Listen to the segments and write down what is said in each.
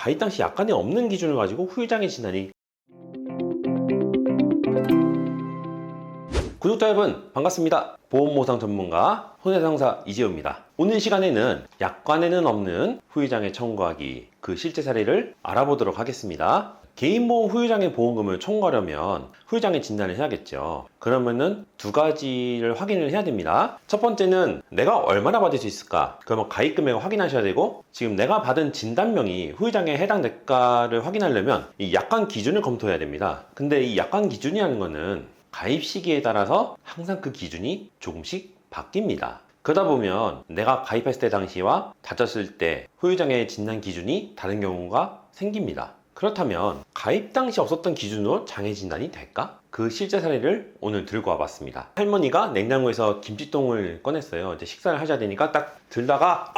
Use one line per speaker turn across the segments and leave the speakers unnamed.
가입 당시 약관이 없는 기준을 가지고 후유장애 진단이. 구독자 여러분 반갑습니다. 보험보상 전문가 손해상사 이재호입니다. 오늘 시간에는 약관에는 없는 후유장애 청구하기 그 실제 사례를 알아보도록 하겠습니다. 개인보험 후유장애 보험금을 청구하려면 후유장애 진단을 해야겠죠. 그러면은 두 가지를 확인을 해야 됩니다. 첫 번째는 내가 얼마나 받을 수 있을까? 그러면 가입 금액을 확인하셔야 되고, 지금 내가 받은 진단명이 후유장애에 해당될까를 확인하려면 이 약관 기준을 검토해야 됩니다. 근데 이 약관 기준이라는 거는 가입 시기에 따라서 항상 그 기준이 조금씩 바뀝니다. 그러다 보면 내가 가입했을 때 당시와 다쳤을 때 후유장애 진단 기준이 다른 경우가 생깁니다. 그렇다면 가입 당시 없었던 기준으로 장애 진단이 될까? 그 실제 사례를 오늘 들고 와봤습니다. 할머니가 냉장고에서 김치통을 꺼냈어요. 이제 식사를 하셔야 되니까 딱 들다가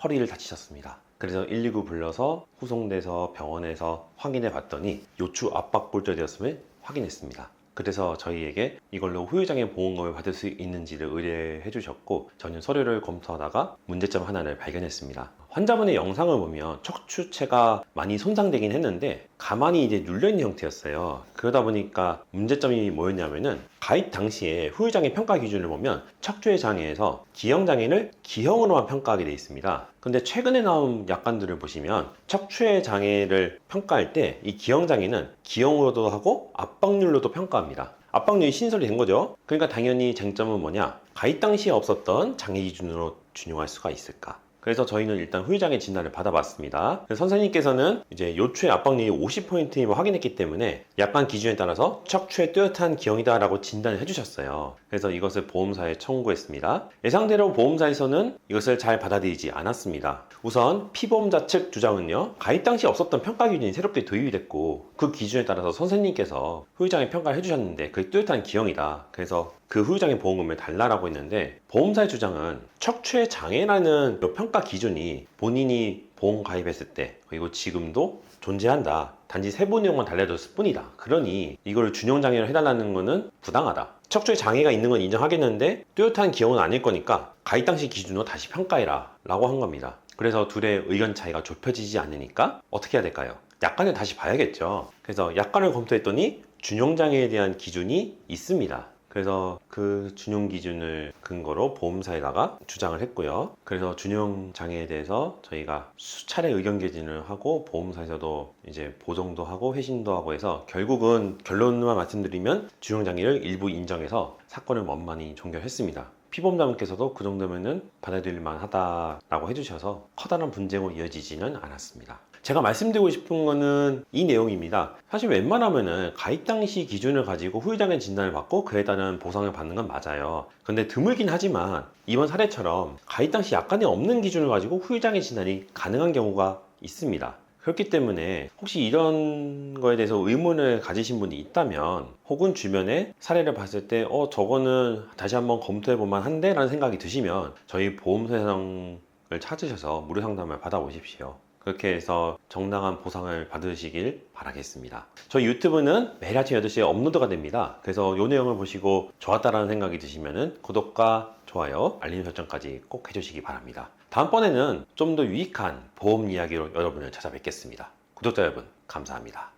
허리를 다치셨습니다. 그래서 119 불러서 후송돼서 병원에서 확인해 봤더니 요추 압박 골절이었음을 확인했습니다. 그래서 저희에게 이걸로 후유장애 보험금을 받을 수 있는지를 의뢰해 주셨고, 저는 서류를 검토하다가 문제점 하나를 발견했습니다. 환자분의 영상을 보면 척추체가 많이 손상되긴 했는데 가만히 이제 눌려있는 형태였어요. 그러다 보니까 문제점이 뭐였냐면은 가입 당시에 후유장애 평가 기준을 보면 척추의 장애에서 기형장애를 기형으로만 평가하게 되어 있습니다. 근데 최근에 나온 약관들을 보시면 척추의 장애를 평가할 때 이 기형장애는 기형으로도 하고 압박률로도 평가합니다. 압박률이 신설이 된 거죠. 그러니까 당연히 쟁점은 뭐냐? 가입 당시에 없었던 장애 기준으로 준용할 수가 있을까? 그래서 저희는 일단 후유장애 진단을 받아봤습니다. 선생님께서는 이제 요추의 압박률이 50포인트임을 확인했기 때문에 약관 기준에 따라서 척추의 뚜렷한 기형이다라고 진단을 해주셨어요. 그래서 이것을 보험사에 청구했습니다. 예상대로 보험사에서는 이것을 잘 받아들이지 않았습니다. 우선 피보험자 측 주장은요, 가입 당시 없었던 평가 기준이 새롭게 도입이 됐고 그 기준에 따라서 선생님께서 후유장애 평가를 해주셨는데 그게 뚜렷한 기형이다. 그래서 그 후유장애 보험금을 달라라고 했는데, 보험사의 주장은 척추의 장애라는 평가 기준이 본인이 보험 가입했을 때 그리고 지금도 존재한다. 단지 세부 내용만 달라졌을 뿐이다. 그러니 이걸 준용장애로 해달라는 것은 부당하다. 척추에 장애가 있는 건 인정하겠는데 뚜렷한 기형은 아닐 거니까 가입 당시 기준으로 다시 평가해라 라고 한 겁니다. 그래서 둘의 의견 차이가 좁혀지지 않으니까 어떻게 해야 될까요? 약관을 다시 봐야겠죠. 그래서 약관을 검토했더니 준용장애에 대한 기준이 있습니다. 그래서 그 준용 기준을 근거로 보험사에다가 주장을 했고요. 그래서 준용 장애에 대해서 저희가 수차례 의견 개진을 하고 보험사에서도 이제 보정도 하고 회신도 하고 해서 결국은 결론만 말씀드리면 준용 장애를 일부 인정해서 사건을 원만히 종결했습니다. 피보험자분께서도 그 정도면은 받아들일 만하다라고 해주셔서 커다란 분쟁으로 이어지지는 않았습니다. 제가 말씀드리고 싶은 거는 이 내용입니다. 사실 웬만하면은 가입 당시 기준을 가지고 후유장애 진단을 받고 그에 따른 보상을 받는 건 맞아요. 근데 드물긴 하지만 이번 사례처럼 가입 당시 약관이 없는 기준을 가지고 후유장애 진단이 가능한 경우가 있습니다. 그렇기 때문에 혹시 이런 거에 대해서 의문을 가지신 분이 있다면, 혹은 주변에 사례를 봤을 때 저거는 다시 한번 검토해 볼 만한데 라는 생각이 드시면 저희 보험사상을 찾으셔서 무료 상담을 받아보십시오. 그렇게 해서 정당한 보상을 받으시길 바라겠습니다. 저희 유튜브는 매일 아침 8시에 업로드가 됩니다. 그래서 이 내용을 보시고 좋았다라는 생각이 드시면 구독과 좋아요, 알림 설정까지 꼭 해주시기 바랍니다. 다음번에는 좀 더 유익한 보험 이야기로 여러분을 찾아뵙겠습니다. 구독자 여러분 감사합니다.